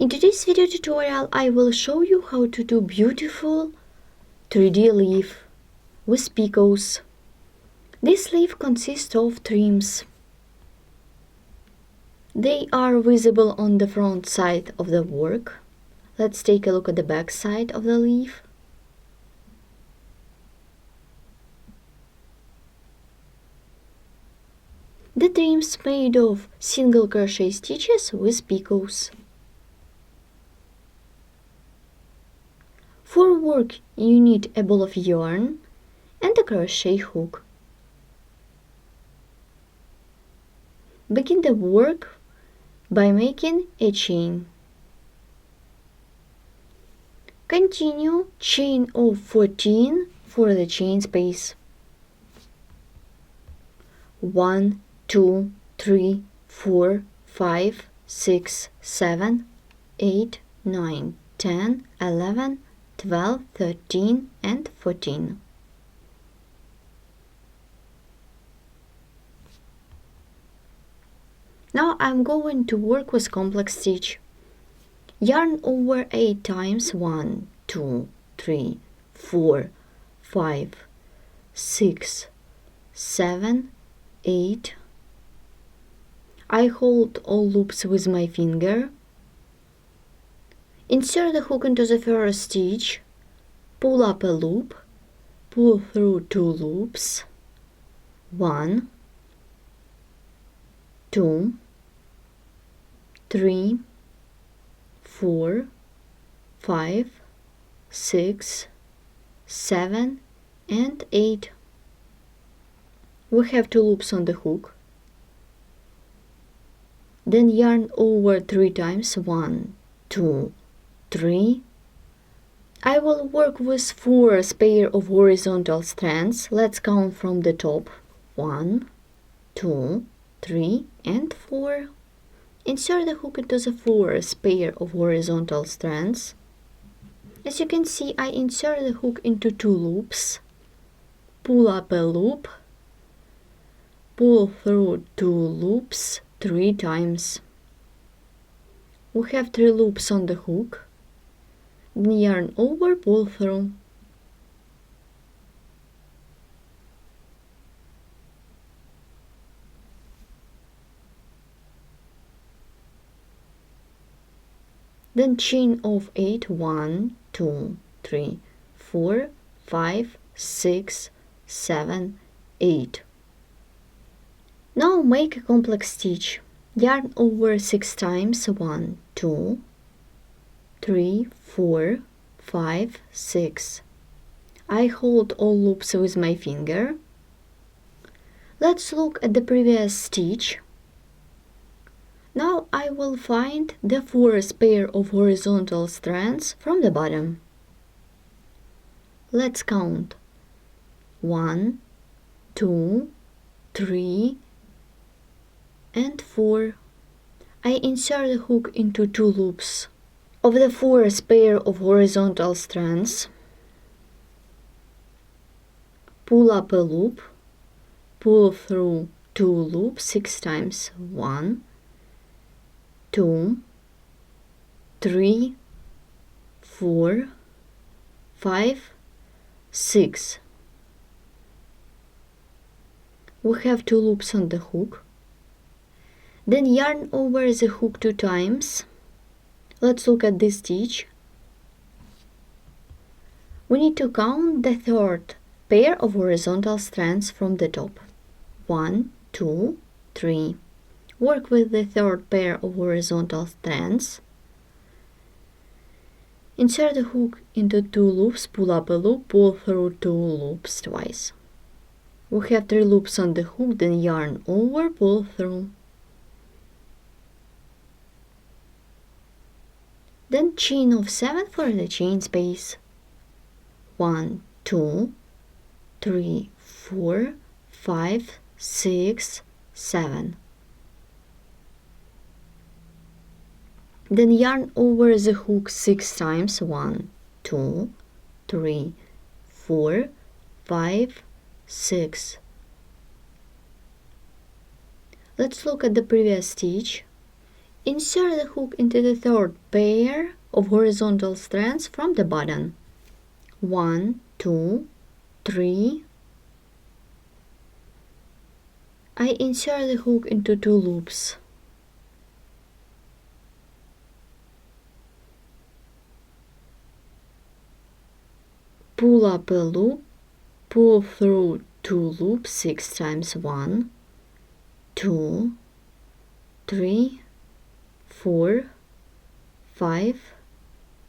In today's video tutorial, I will show you how to do beautiful 3D leaf with picots. This leaf consists of trims. They are visible on the front side of the work. Let's take a look at the back side of the leaf. The trims made of single crochet stitches with picots. For work, you need a ball of yarn and a crochet hook. Begin the work by making a chain. Continue chain of 14 for the chain space. 1, 2, 3, 4, 5, 6, 7, 8, 9, 10, 11, 12, 13 and 14. Now I'm going to work with complex stitch. Yarn over 8 times 1, 2, 3, 4, 5, 6, 7, 8. I hold all loops with my finger. Insert the hook into the first stitch, pull up a loop, pull through 2 loops, 1, 2, 3, 4, 5, 6, 7 and 8. We have 2 loops on the hook. Then yarn over 3 times, 1, 2, 3. I will work with 4 pairs of horizontal strands. Let's count from the top. 1, 2, 3 and 4. Insert the hook into the 4th pair of horizontal strands. As you can see, I insert the hook into 2 loops, pull up a loop, pull through 2 loops 3 times. We have 3 loops on the hook. Then yarn over, pull through. Then chain of 8, 1, 2, 3, 4, 5, 6, 7, 8. Now make a complex stitch. Yarn over 6 times, 1, 2, 3, 4, 5, 6. I hold all loops with my finger. Let's look at the previous stitch. Now I will find the 4th pair of horizontal strands from the bottom. Let's count. 1, 2, 3 and 4. I insert the hook into 2 loops of the 4th pair of horizontal strands. Pull up a loop, pull through 2 loops 6 times. 1, 2, 3, 4, 5, 6. We have 2 loops on the hook. Then yarn over the hook 2 times. Let's look at this stitch. We need to count the 3rd pair of horizontal strands from the top. 1, 2, 3. Work with the 3rd pair of horizontal strands. Insert the hook into 2 loops, pull up a loop, pull through 2 loops twice. We have 3 loops on the hook, then yarn over, pull through. Then chain of 7 for the chain space. 1, 2, 3, 4, 5, 6, 7. Then yarn over the hook 6 times. 1, 2, 3, 4, 5, 6. Let's look at the previous stitch. Insert the hook into the third pair of horizontal strands from the bottom. 1, 2, 3. I insert the hook into 2 loops. Pull up a loop, pull through 2 loops 6 times. 1, 2, 3, 4, 5,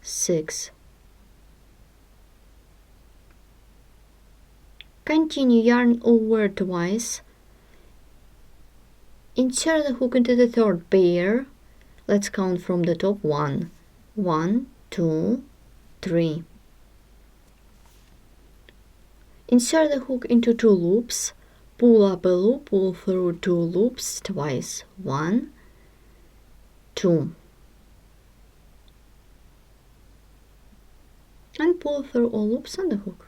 6. Continue yarn over twice. Insert the hook into the third pair. Let's count from the top. 1, 1, 2, 3. Insert the hook into 2 loops. Pull up a loop, pull through 2 loops twice. 1, 2. And pull through all loops on the hook.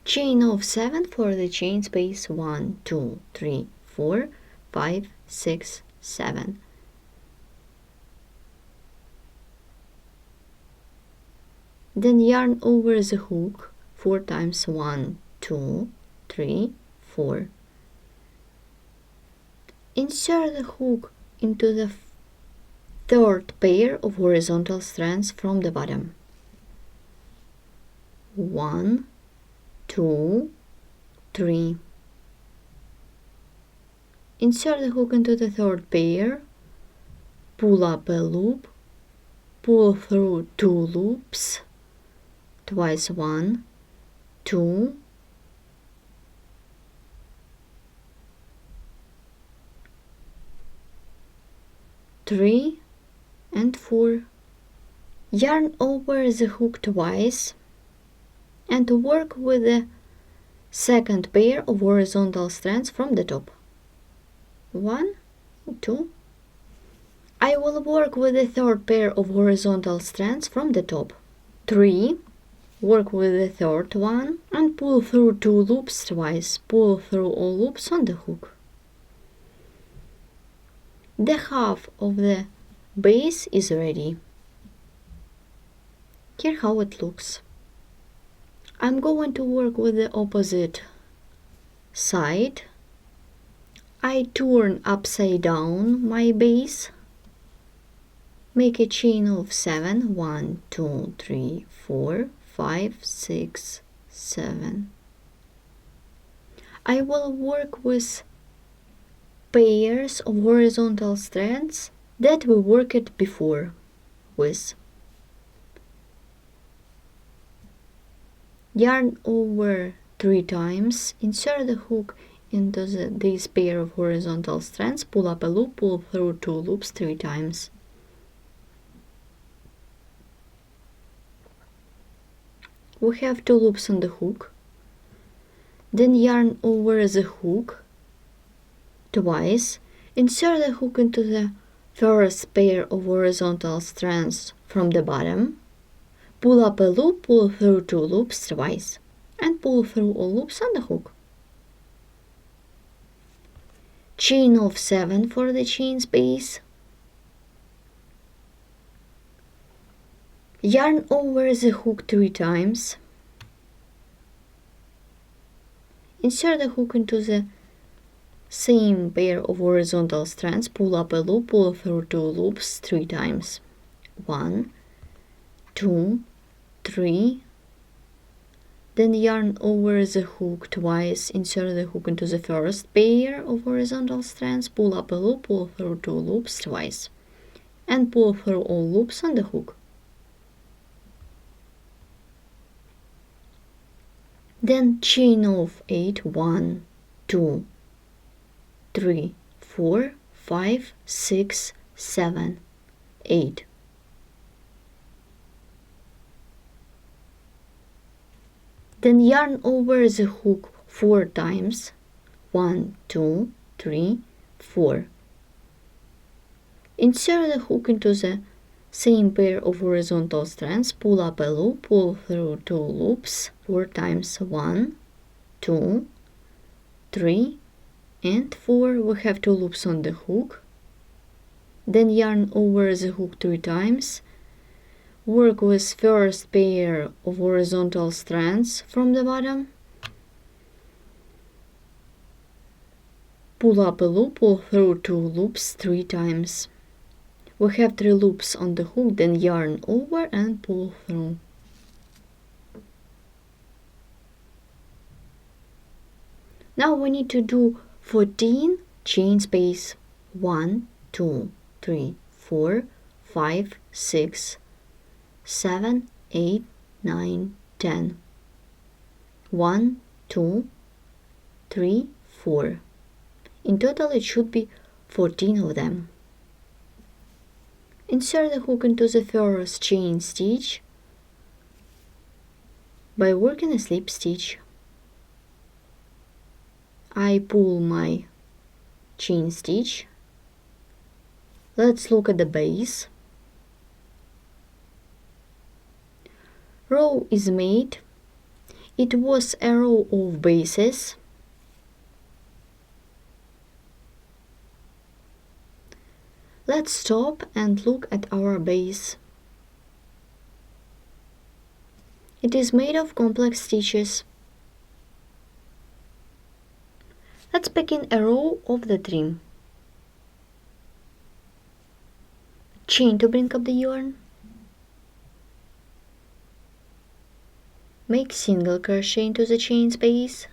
Chain of 7 for the chain space. 1, 2, 3, 4, 5, 6, 7. Then yarn over the hook 4 times. 1, 2, 3, 4. Insert the hook into the third pair of horizontal strands from the bottom. 1, 2, 3. Insert the hook into the third pair, pull up a loop, pull through 2 loops twice. 1, 2, 3 and 4. Yarn over the hook twice and work with the second pair of horizontal strands from the top. 1, 2. I will work with the third pair of horizontal strands from the top. 3. Work with the third one and pull through 2 loops twice. Pull through all loops on the hook. The half of the base is ready. Here how it looks. I'm going to work with the opposite side. I turn upside down my base. Make a chain of 7. 1, 2, 3, 4, 5, 6, 7. I will work with pairs of horizontal strands that we worked before with. Yarn over 3 times, insert the hook into this pair of horizontal strands, pull up a loop, pull through 2 loops 3 times. We have 2 loops on the hook. Then yarn over the hook twice, insert the hook into the first pair of horizontal strands from the bottom, pull up a loop, pull through 2 loops twice, and pull through all loops on the hook. Chain of 7 for the chain space. Yarn over the hook 3 times. Insert the hook into the same pair of horizontal strands, pull up a loop, pull through 2 loops 3 times. 1, 2, 3. Then yarn over the hook twice, insert the hook into the first pair of horizontal strands, pull up a loop, pull through 2 loops twice, and pull through all loops on the hook. Then chain of 8. 1, 2, 3, 4, 5, 6, 7, 8. Then yarn over the hook 4 times. 1, 2, 3, 4. Insert the hook into the same pair of horizontal strands, pull up a loop, pull through 2 loops 4 times. 1, 2, 2, 3 and 4. We have 2 loops on the hook. Then yarn over the hook 3 times. Work with first pair of horizontal strands from the bottom. Pull up a loop, pull through 2 loops 3 times. We have 3 loops on the hook, then yarn over and pull through. Now we need to do 14 chain space. 1, 2, 3, 4, 5, 6, 7, 8, 9, 10. 1, 2, 3, 4. In total it should be 14 of them. Insert the hook into the first chain stitch by working a slip stitch. I pull my chain stitch. Let's look at the base. Row is made. It was a row of bases. Let's stop and look at our base. It is made of complex stitches. Let's begin a row of the trim. Chain to bring up the yarn. Make single crochet into the chain space.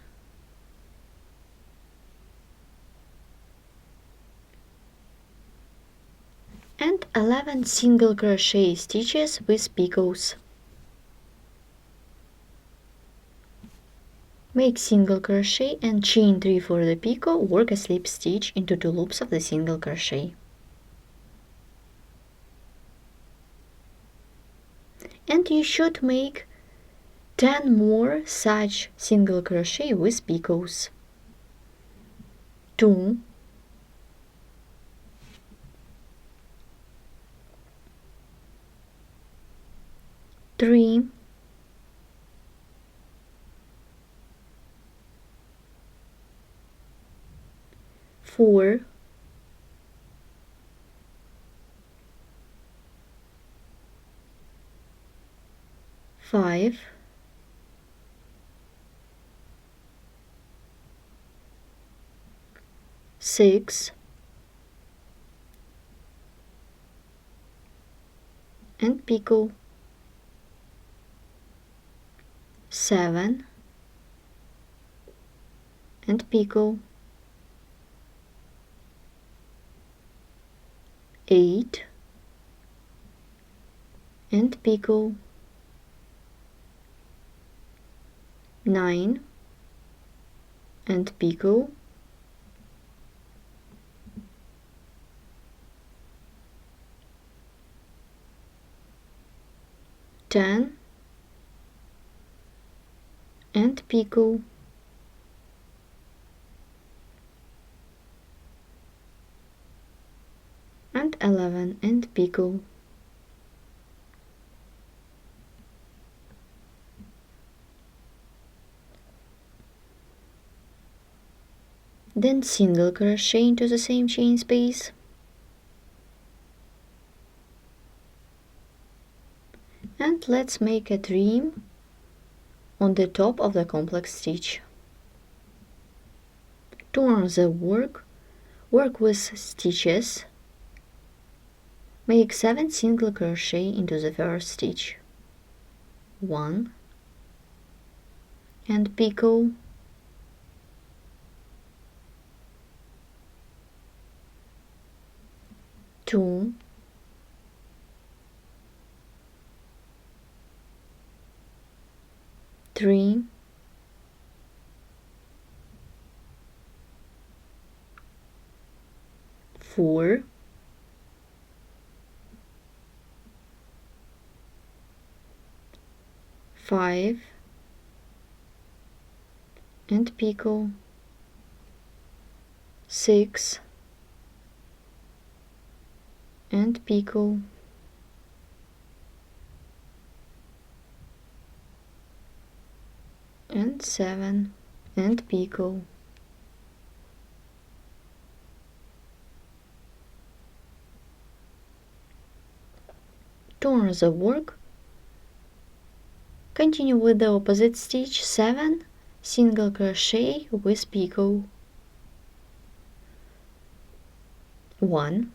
And 11 single crochet stitches with picots. Make single crochet and chain 3 for the picot. Work a slip stitch into 2 loops of the single crochet. And you should make 10 more such single crochet with picots. 2, 3, 4, 5, 6, and picot. 7 and picot. 8 and picot. 9 and picot. 10 and picot. And 11 and picot. Then single crochet into the same chain space. And let's make a trim on the top of the complex stitch. Turn the work with stitches. Make 7 single crochet into the first stitch. 1 and picot. 2, 3, 4, 5 and picot. 6 and picot. 7 and picot. Turn the work. Continue with the opposite stitch, 7 single crochet with picot. 1,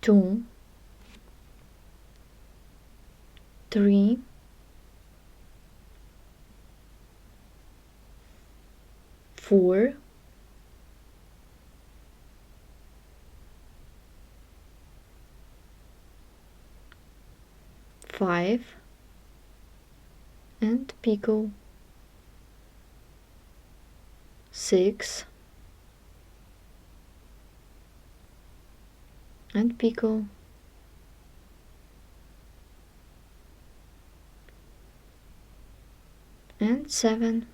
2, 3, 4, 5 and picot. 6 and picot. 7.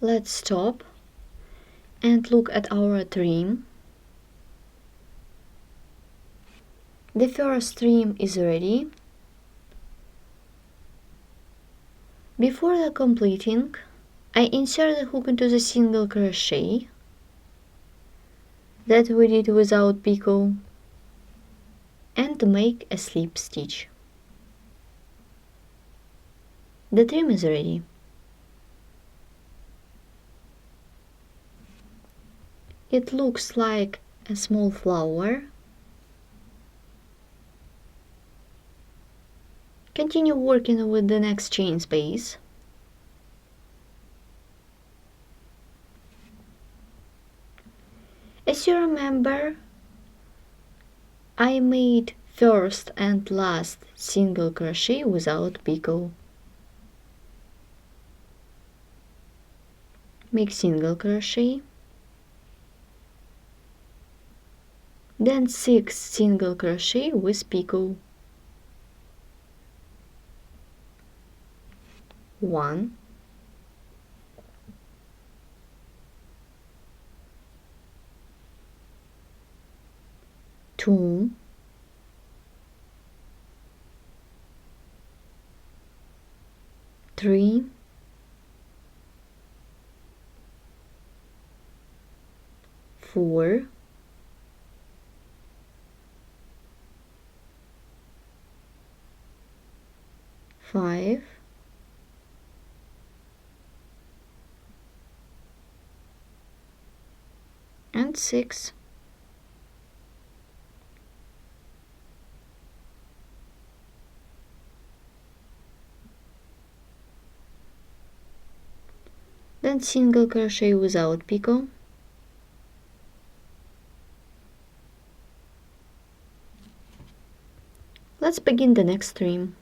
Let's stop and look at our trim. The first trim is ready. Before the completing, I insert the hook into the single crochet that we did without picot and make a slip stitch. The trim is ready. It looks like a small flower. Continue working with the next chain space. As you remember, I made first and last single crochet without picot. Make single crochet, then 6 single crochet with picot. 1, 2, 3, 4, 5, 6. Then single crochet without picot. Let's begin the next trim.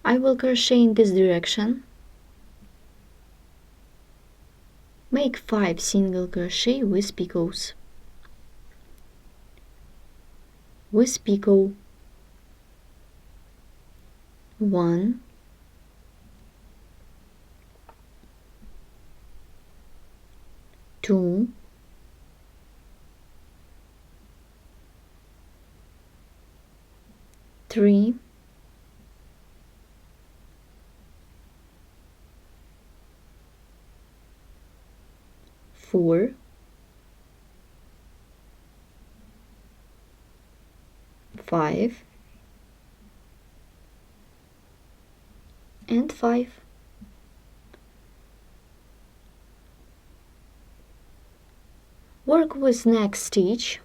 I will crochet in this direction. Make 5 single crochet with picots. With picot. 1, 2, 3, 4, 5 and 5. Work with next stitch,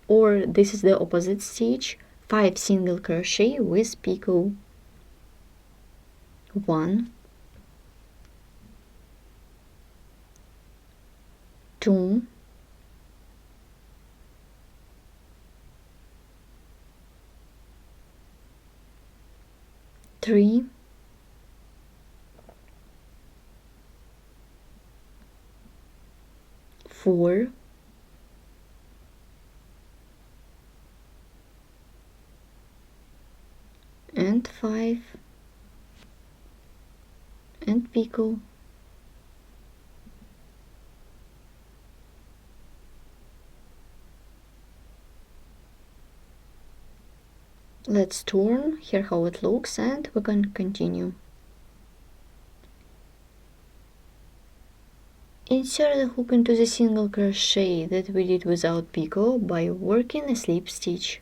or this is the opposite stitch, 5 single crochet with picot. 1, 2, 3, 4, 5 and picot. Let's turn, here how it looks, and we can continue. Insert the hook into the single crochet that we did without picot by working a slip stitch.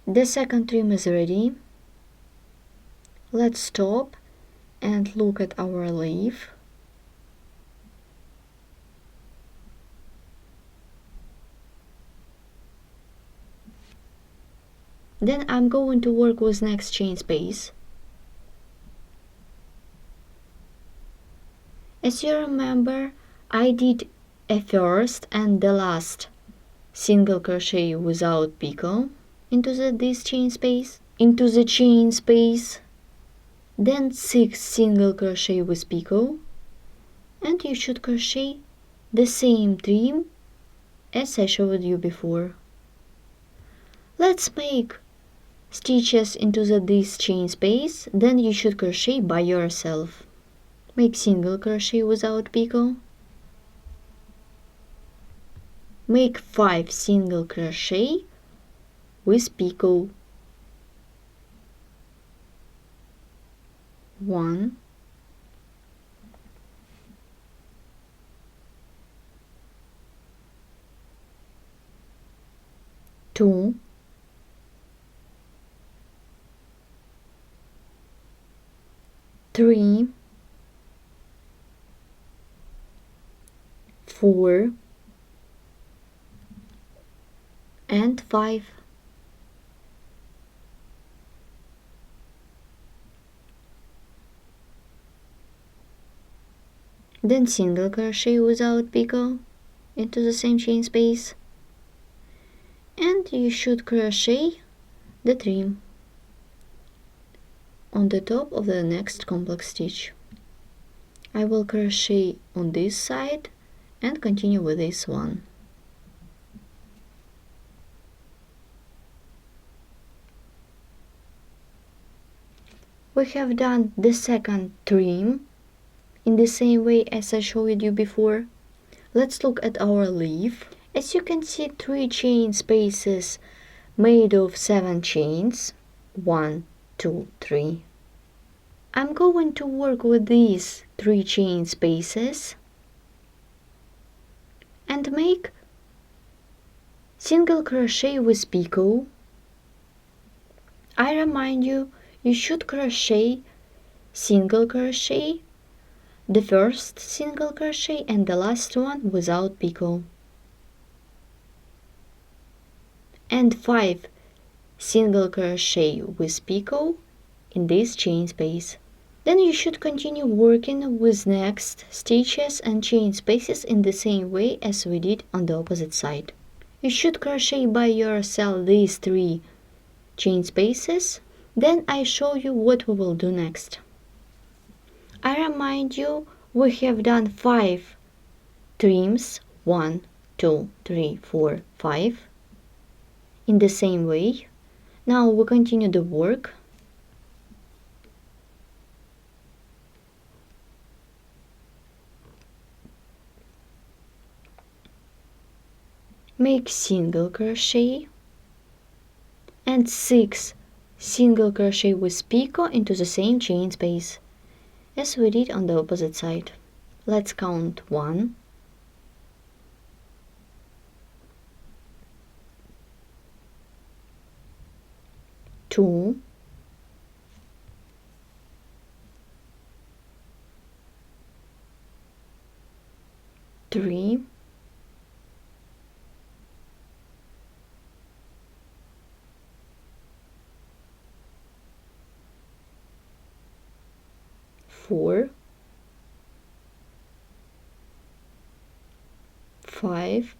The second trim is ready. Let's stop and look at our leaf. Then I'm going to work with next chain space. As you remember, I did a first and the last single crochet without picot into this chain space, then 6 single crochet with picot, and you should crochet the same trim as I showed you before. Let's make stitches into this chain space, then you should crochet by yourself. Make single crochet without picot. Make 5 single crochet with picot. 1, 2, 3, 4, and 5. Then single crochet without picot into the same chain space, and you should crochet the trim on the top of the next complex stitch. I will crochet on this side and continue with this one. We have done the second trim in the same way as I showed you before. Let's look at our leaf. As you can see, 3 chain spaces made of 7 chains. 1, 2, 3. I'm going to work with these 3 chain spaces and make single crochet with picot. I remind you, you should crochet single crochet, the first single crochet and the last one without picot, and 5 single crochet with picot in this chain space. Then you should continue working with next stitches and chain spaces in the same way as we did on the opposite side. You should crochet by yourself these 3 chain spaces. Then I show you what we will do next. I remind you, we have done 5 trims, 1, 2, 3, 4, 5, in the same way. Now we continue the work. Make single crochet and 6 single crochet with picot into the same chain space as we did on the opposite side. Let's count 1, 2, 3, 4, 5,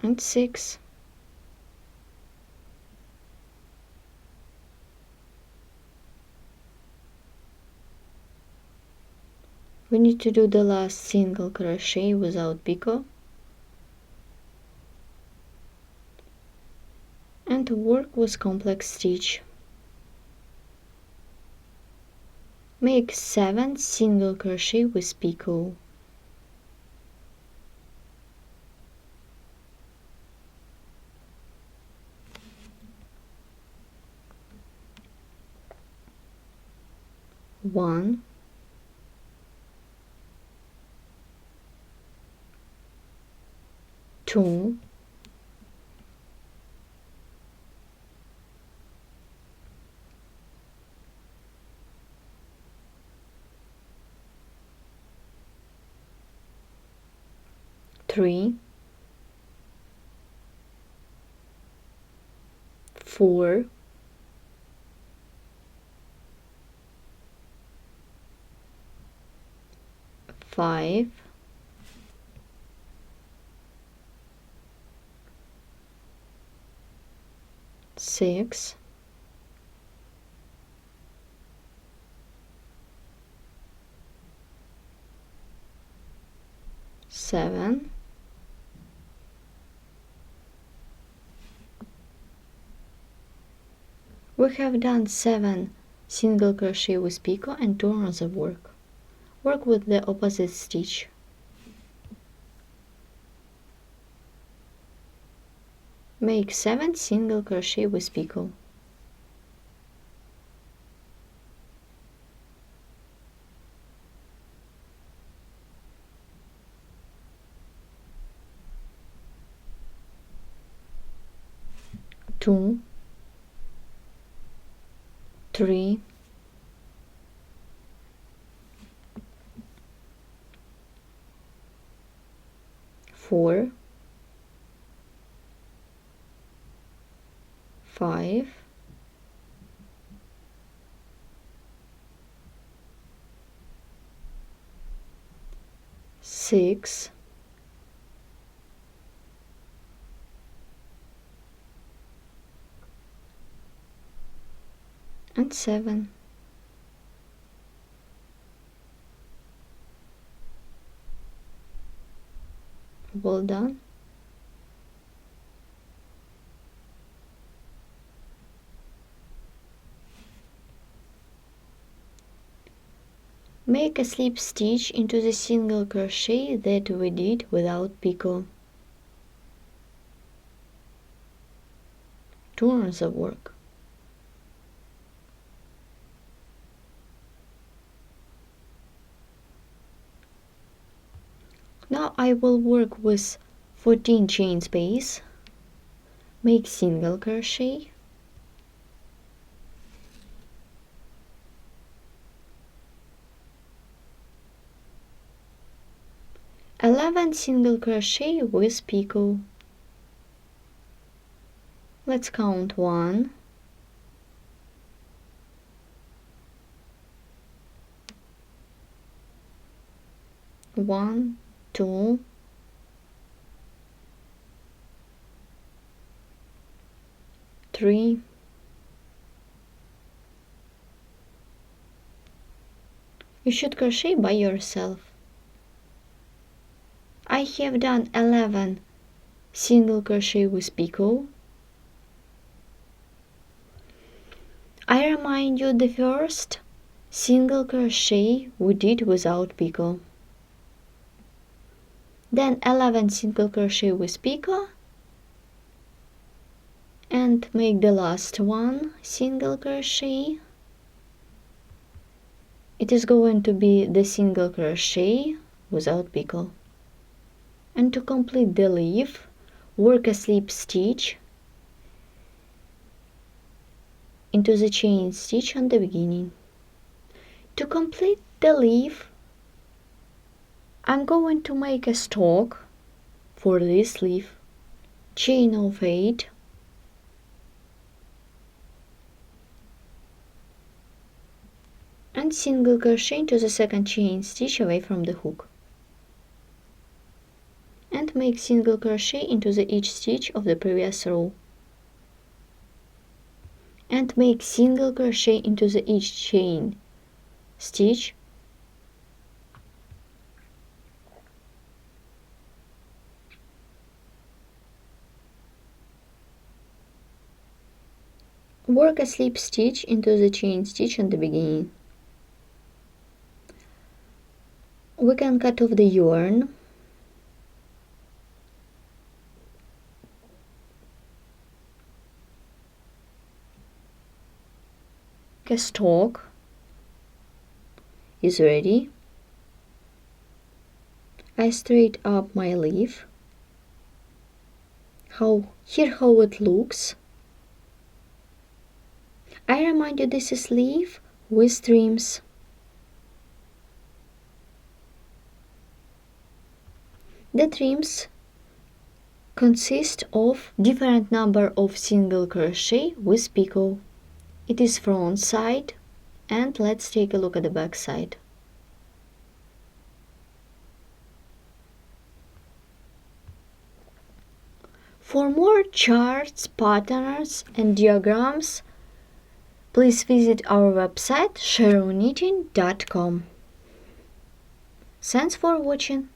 and 6. We need to do the last single crochet without picot and work with complex stitch. Make 7 single crochet with picot. One, two, three, 4, 5, 6, 7, 'We have done 7 single crochet with picot and 2 rounds of work. Work with the opposite stitch. Make 7 single crochet with picot. Two, 3, 4, 5, 6, 7. Well done. Make a slip stitch into the single crochet that we did without picot. 2 rounds of work. Now I will work with 14 chain space. Make single crochet, eleven single crochet with picot. Let's count 1, 1, 2, 3, 'You should crochet by yourself. I have done 11 single crochet with picot. I remind you the first single crochet we did without picot. Then 11 single crochet with picot and make the last one single crochet. It is going to be the single crochet without picot. And to complete the leaf, work a slip stitch into the chain stitch on the beginning. To complete the leaf, I'm going to make a stalk for this leaf. Chain of 8, and single crochet into the second chain stitch away from the hook, and make single crochet into the each stitch of the previous row, and make single crochet into the each chain stitch work a slip stitch into the chain stitch at the beginning. We can cut off the yarn. A stalk is ready. I straight up my leaf. Here how it looks. I remind you, this is leaf with trims. The trims consist of different number of single crochet with picot. It is front side, and let's take a look at the back side. For more charts, patterns and diagrams, please visit our website sharronknitting.com. Thanks for watching.